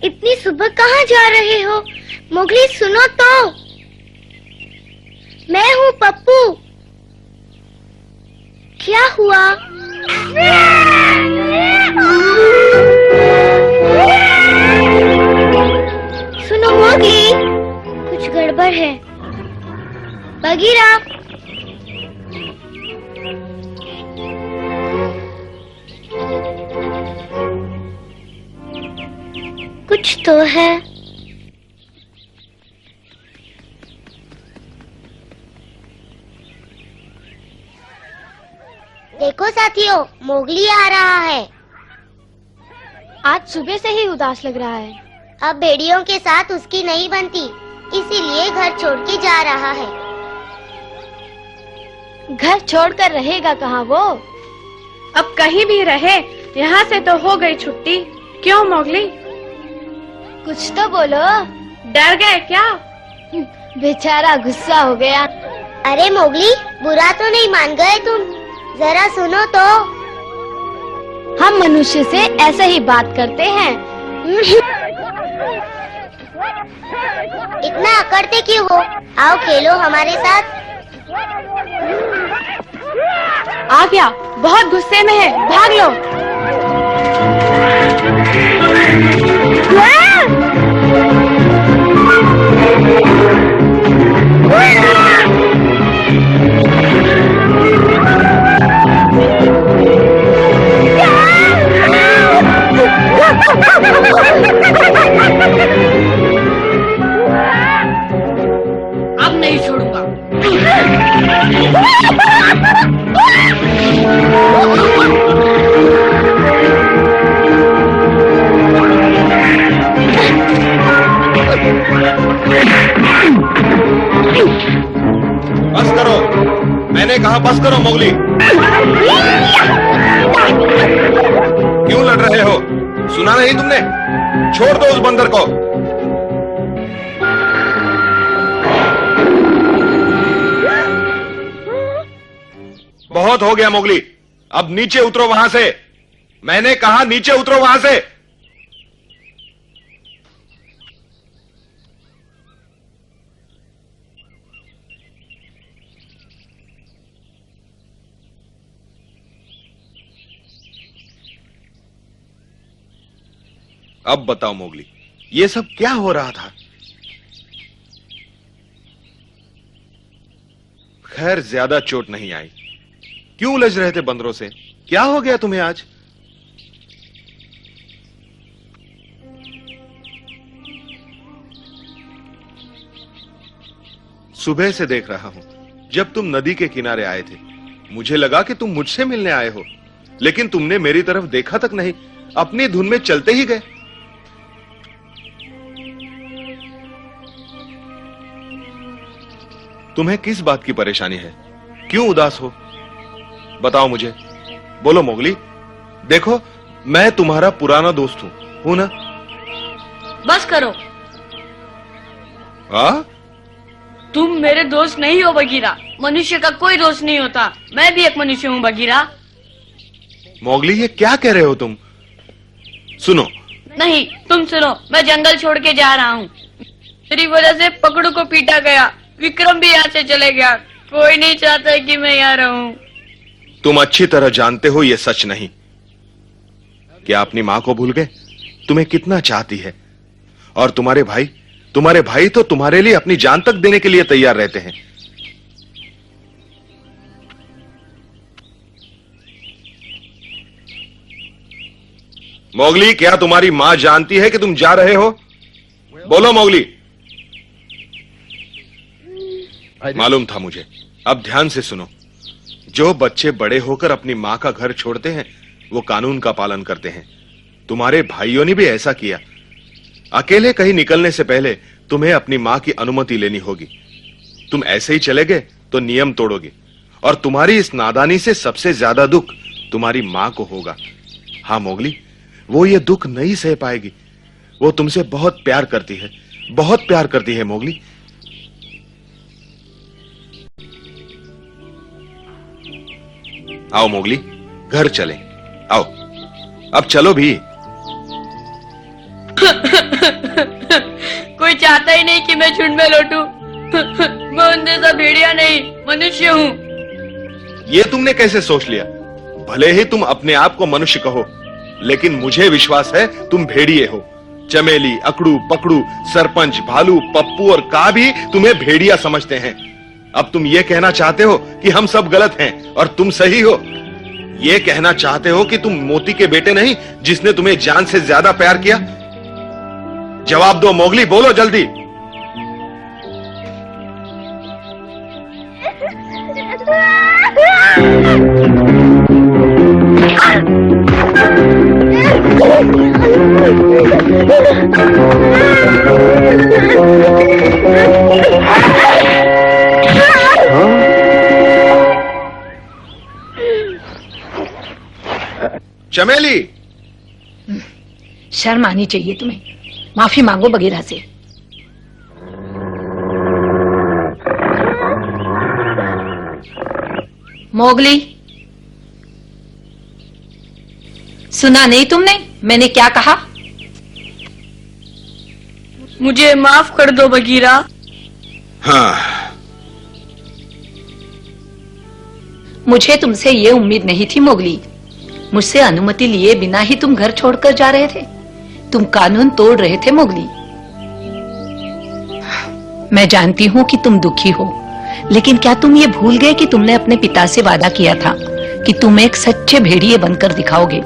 इतनी सुबह कहाँ जा रहे हो? मोगली सुनो तो, मैं हूँ पप्पू। क्या हुआ? सुनो मोगली, कुछ गड़बड़ है। बगीरा, कुछ तो है। देखो साथियों, मोगली आ रहा है। आज सुबह से ही उदास लग रहा है। अब भेड़ियों के साथ उसकी नहीं बनती, इसीलिए घर छोड़ के जा रहा है। घर छोड़कर रहेगा कहाँ वो? अब कहीं भी रहे, यहाँ से तो हो गई छुट्टी। क्यों मोगली, कुछ तो बोलो। डर गए क्या? बेचारा गुस्सा हो गया। अरे मोगली, बुरा तो नहीं मान गए तुम? जरा सुनो तो। हम मनुष्य से ऐसे ही बात करते हैं। इतना अकड़ते क्यों हो? आओ खेलो हमारे साथ। आ गया, बहुत गुस्से में है, भाग लो। अब नहीं छोड़ूंगा। बस करो, मैंने कहा बस करो मोगली। क्यों लड़ रहे हो? सुना नहीं तुमने? छोड़ दो उस बंदर को। बहुत हो गया मोगली, अब नीचे उतरो वहां से। मैंने कहा नीचे उतरो वहां से। अब बताओ मोगली, ये सब क्या हो रहा था? खैर ज्यादा चोट नहीं आई। क्यों उलझ रहे थे बंदरों से? क्या हो गया तुम्हें आज? सुबह से देख रहा हूं, जब तुम नदी के किनारे आए थे मुझे लगा कि तुम मुझसे मिलने आए हो, लेकिन तुमने मेरी तरफ देखा तक नहीं, अपनी धुन में चलते ही गए। तुम्हें किस बात की परेशानी है? क्यों उदास हो? बताओ मुझे। बोलो मोगली। देखो, मैं तुम्हारा पुराना दोस्त हूं ना? बस करो। तुम मेरे दोस्त नहीं हो बगीरा। मनुष्य का कोई दोस्त नहीं होता। मैं भी एक मनुष्य हूँ बगीरा। मोगली, ये क्या कह रहे हो तुम? सुनो। नहीं, तुम सुनो। मैं जंगल छोड़ के जा रहा हूँ। मेरी वजह से पकड़ू को पीटा गया। विक्रम भी यहाँ से चले गया। कोई नहीं चाहता कि मैं यहाँ रहूं। तुम अच्छी तरह जानते हो ये सच नहीं। क्या अपनी मां को भूल गए? तुम्हें कितना चाहती है। और तुम्हारे भाई तो तुम्हारे लिए अपनी जान तक देने के लिए तैयार रहते हैं। मोगली, क्या तुम्हारी मां जानती है कि तुम जा रहे हो? बोलो मोगली। मालूम था मुझे। अब ध्यान से सुनो। जो बच्चे बड़े होकर अपनी मां का घर छोड़ते हैं वो कानून का पालन करते हैं। तुम्हारे भाइयों ने भी ऐसा किया। अकेले कहीं निकलने से पहले तुम्हें अपनी मां की अनुमति लेनी होगी। तुम ऐसे ही चले गए तो नियम तोड़ोगे, और तुम्हारी इस नादानी से सबसे ज्यादा दुख तुम्हारी मां को होगा। हाँ मोगली, वो ये दुख नहीं सह पाएगी। वो तुमसे बहुत प्यार करती है, बहुत प्यार करती है मोगली। आओ मोगली, घर चलें। आओ, अब चलो भी। चाहता ही नहीं कि मैं झुंड में लौटूं। मैं उन जैसा भेड़िया नहीं, मनुष्य हूँ। ये तुमने कैसे सोच लिया? भले ही तुम अपने आप को मनुष्य कहो, लेकिन मुझे विश्वास है तुम भेड़िए हो। चमेली, अकड़ू, पकड़ू, सरपंच, भालू, पप्पू और का भी तुम्हें भेड़िया समझते हैं। अब तुम ये कहना चाहते हो कि हम सब गलत हैं और तुम सही हो। ये कहना चाहते हो कि तुम मोती के बेटे नहीं, जिसने तुम्हें जान से ज्यादा प्यार किया? जवाब दो मोगली, बोलो जल्दी। चमेली, शर्म आनी चाहिए तुम्हें। माफी मांगो बगीरा से। मोगली, सुना नहीं तुमने मैंने क्या कहा? मुझे माफ कर दो बगीरा। हाँ, मुझे तुमसे ये उम्मीद नहीं थी मोगली। मुझसे अनुमति लिए बिना ही तुम घर छोड़कर जा रहे थे। तुम कानून तोड़ रहे थे मोगली। मैं जानती हूँ कि तुम दुखी हो, लेकिन क्या तुम ये भूल गए कि तुमने अपने पिता से वादा किया था कि तुम एक सच्चे भेड़िए बनकर दिखाओगे?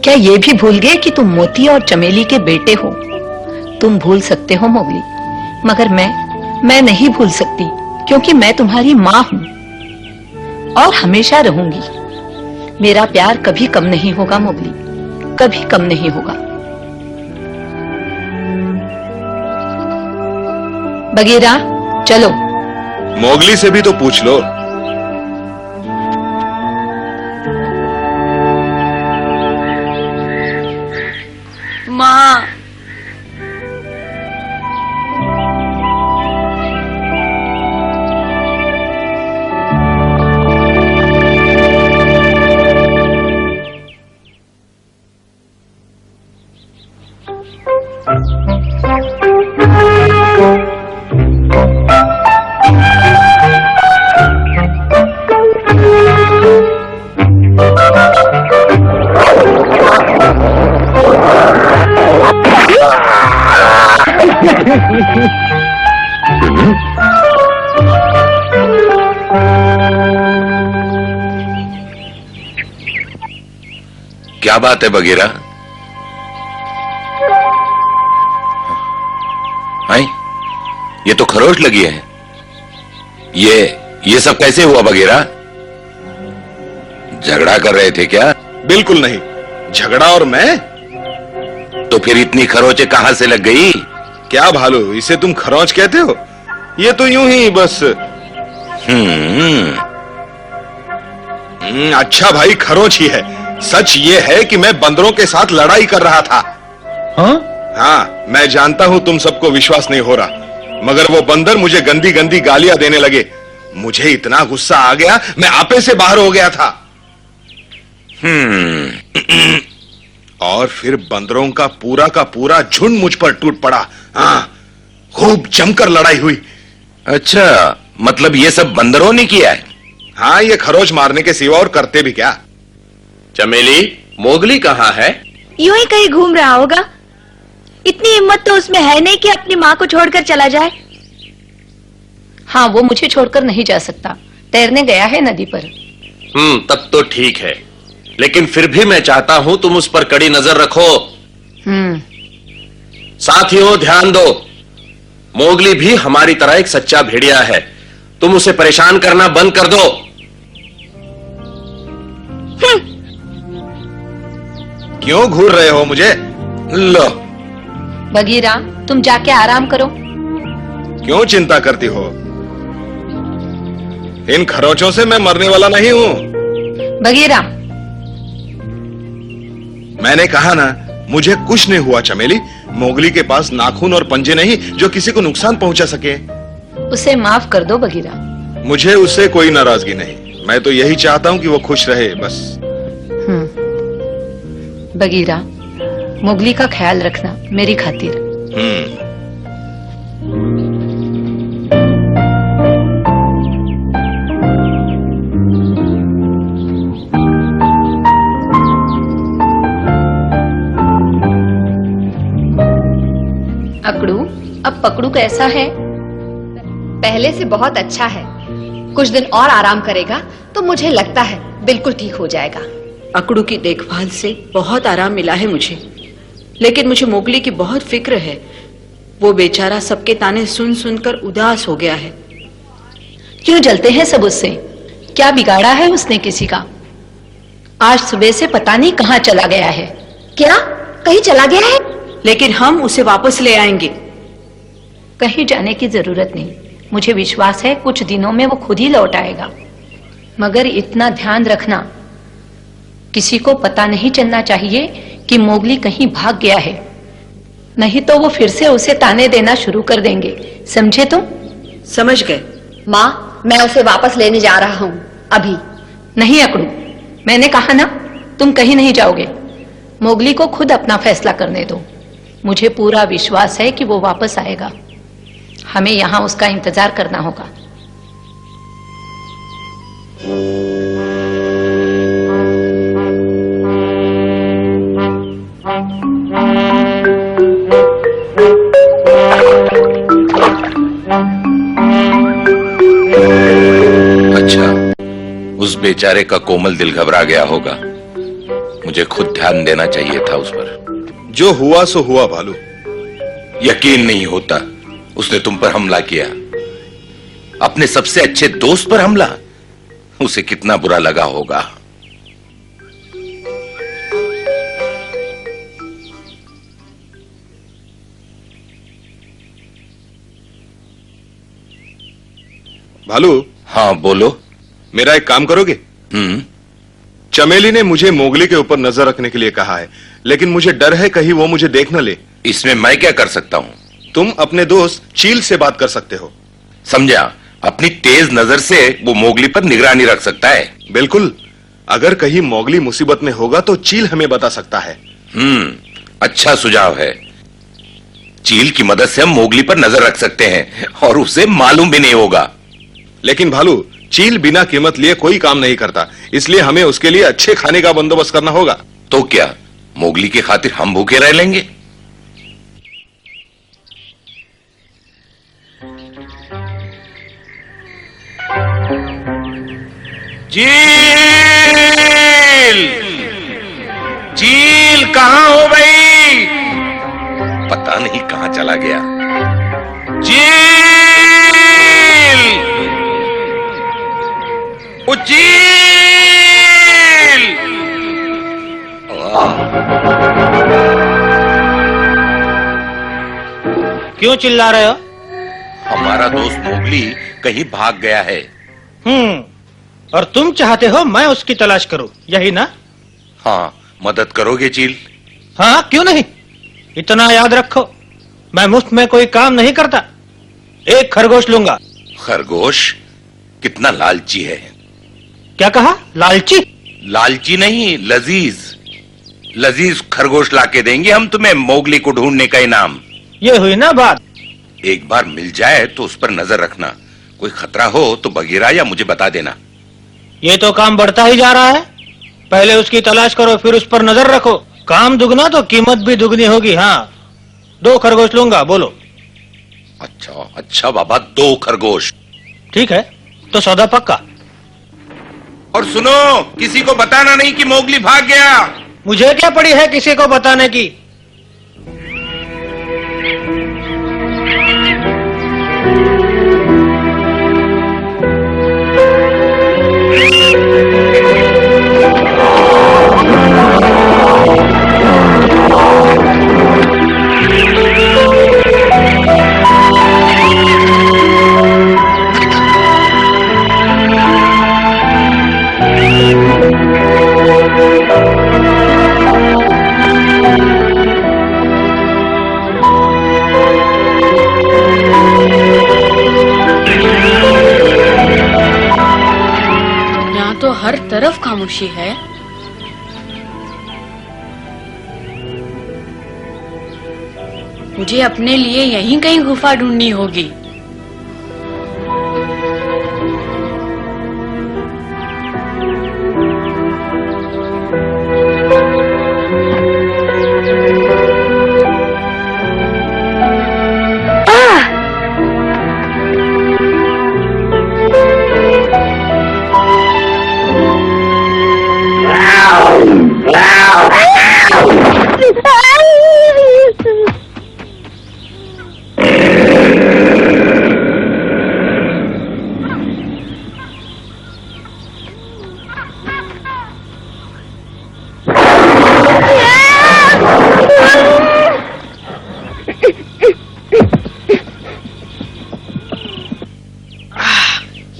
क्या ये भी भूल गए कि तुम मोती और चमेली के बेटे हो? तुम भूल सकते हो मोगली, मगर मैं नहीं भूल सकती, क्योंकि मैं तुम्हारी माँ हूँ और हमेशा रहूंगी। मेरा प्यार कभी कम नहीं होगा मोगली, कभी कम नहीं होगा। बगीरा, चलो। मोगली से भी तो पूछ लो। माँ, क्या बात है बगीरा? हाय, ये तो खरोच लगी है। ये सब कैसे हुआ बगीरा? झगड़ा कर रहे थे क्या? बिल्कुल नहीं, झगड़ा और मैं? तो फिर इतनी खरोचें कहां से लग गई? क्या भालू, इसे तुम खरोच कहते हो? ये तो यूं ही बस। अच्छा भाई, खरोच ही है। सच ये है कि मैं बंदरों के साथ लड़ाई कर रहा था। हाँ, मैं जानता हूं तुम सबको विश्वास नहीं हो रहा, मगर वो बंदर मुझे गंदी गंदी गालियां देने लगे। मुझे इतना गुस्सा आ गया, मैं आपे से बाहर हो गया था। और फिर बंदरों का पूरा झुंड मुझ पर टूट पड़ा। हाँ, खूब जमकर लड़ाई हुई। अच्छा, मतलब ये सब बंदरों ने किया है? हाँ, ये खरोच मारने के सिवा और करते भी क्या? चमेली, मोगली कहाँ है? यूं ही कहीं घूम रहा होगा। इतनी हिम्मत तो उसमें है नहीं कि अपनी माँ को छोड़कर चला जाए। हाँ, वो मुझे छोड़कर नहीं जा सकता। तैरने गया है नदी पर। तब तो ठीक है, लेकिन फिर भी मैं चाहता हूँ तुम उस पर कड़ी नजर रखो। साथियों, ध्यान दो। मोगली भी हमारी तरह एक सच्चा भेड़िया है। तुम उसे परेशान करना बंद कर दो। क्यों घूर रहे हो मुझे? लो। बगीरा, तुम जाके आराम करो। क्यों चिंता करती हो? इन खरोचों से मैं मरने वाला नहीं हूं। बगीरा, मैंने कहा ना, मुझे कुछ नहीं हुआ चमेली। मोगली के पास नाखून और पंजे नहीं जो किसी को नुकसान पहुंचा सके। उसे माफ कर दो बगीरा। मुझे उससे कोई नाराजगी नहीं। मैं तो यही चाहता हूं कि वो खुश रहे, बस। बगीरा, मोगली का ख्याल रखना मेरी खातिर। अकड़ू, अब पकड़ू कैसा है? पहले से बहुत अच्छा है। कुछ दिन और आराम करेगा तो मुझे लगता है बिल्कुल ठीक हो जाएगा। अकड़ू की देखभाल से बहुत आराम मिला है मुझे, लेकिन मुझे मोगली की बहुत फिक्र है। वो बेचारा सबके ताने सुन सुनकर उदास हो गया है। क्यों जलते हैं सब उससे? क्या बिगाड़ा है उसने किसी का? आज सुबह से पता नहीं कहाँ चला गया है। क्या कहीं चला गया है? लेकिन हम उसे वापस ले आएंगे। कहीं जाने की जरूरत नहीं, मुझे विश्वास है कुछ दिनों में वो खुद ही लौट आएगा। मगर इतना ध्यान रखना, किसी को पता नहीं चलना चाहिए कि मोगली कहीं भाग गया है, नहीं तो वो फिर से उसे ताने देना शुरू कर देंगे। समझे तुम? समझ गए। माँ, मैं उसे वापस लेने जा रहा हूँ अभी। नहीं अकड़ू, मैंने कहा ना, तुम कहीं नहीं जाओगे। मोगली को खुद अपना फैसला करने दो। मुझे पूरा विश्वास है कि वो वापस आएगा। हमें यहां उसका इंतजार करना होगा। अच्छा, उस बेचारे का कोमल दिल घबरा गया होगा। मुझे खुद ध्यान देना चाहिए था उस पर। जो हुआ सो हुआ भालू। यकीन नहीं होता, उसने तुम पर हमला किया, अपने सबसे अच्छे दोस्त पर हमला। उसे कितना बुरा लगा होगा। भालू। हाँ बोलो। मेरा एक काम करोगे? चमेली ने मुझे मोगली के ऊपर नजर रखने के लिए कहा है, लेकिन मुझे डर है कहीं वो मुझे देख न ले। इसमें मैं क्या कर सकता हूं? तुम अपने दोस्त चील से बात कर सकते हो। समझा? अपनी तेज नजर से वो मोगली पर निगरानी रख सकता है। बिल्कुल। अगर कहीं मोगली मुसीबत में होगा तो चील हमें बता सकता है। अच्छा सुझाव है। चील की मदद से हम मोगली पर नजर रख सकते हैं और उसे मालूम भी नहीं होगा। लेकिन भालू, चील बिना कीमत लिए कोई काम नहीं करता, इसलिए हमें उसके लिए अच्छे खाने का बंदोबस्त करना होगा। तो क्या मोगली की खातिर हम भूखे रह लेंगे? चील! चील कहां हो भाई? पता नहीं कहां चला गया। चील! ओ चील! क्यों चिल्ला रहे हो? हमारा दोस्त मोगली कहीं भाग गया है। और तुम चाहते हो मैं उसकी तलाश करूं, यही ना? हाँ, मदद करोगे चील? हाँ, क्यों नहीं। इतना याद रखो, मैं मुफ्त में कोई काम नहीं करता। एक खरगोश लूंगा। खरगोश? कितना लालची है। क्या कहा? लालची? लालची नहीं, लजीज। लजीज खरगोश लाके देंगे हम तुम्हें मोगली को ढूंढने का इनाम। ये हुई ना बात। एक बार मिल जाए तो उस पर नजर रखना। कोई खतरा हो तो बगीरा या मुझे बता देना। ये तो काम बढ़ता ही जा रहा है। पहले उसकी तलाश करो, फिर उस पर नजर रखो। काम दुगना तो कीमत भी दुगनी होगी। हाँ, 2 खरगोश लूंगा। बोलो। अच्छा अच्छा बाबा, 2 खरगोश। ठीक है, तो सौदा पक्का। और सुनो, किसी को बताना नहीं कि मोगली भाग गया। मुझे क्या पड़ी है किसी को बताने की। तो हर तरफ खामोशी है। मुझे अपने लिए यहीं कहीं गुफा ढूंढनी होगी।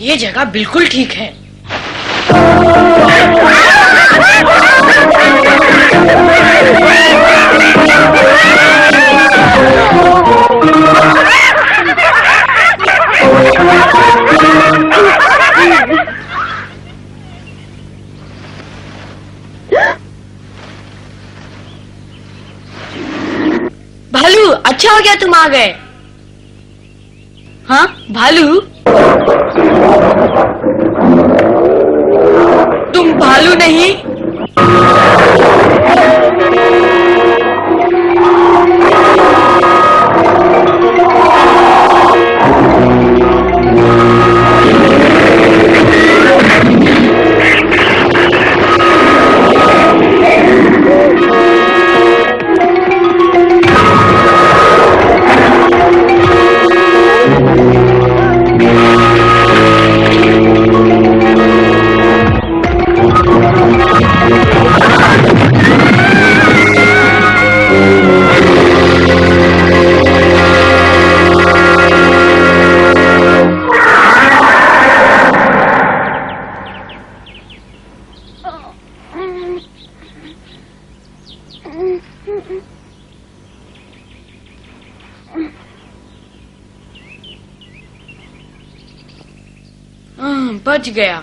ये जगह बिल्कुल ठीक है। भालू, अच्छा हो गया तुम आ गए। हाँ भालू, तुम भालू नहीं? बच गया।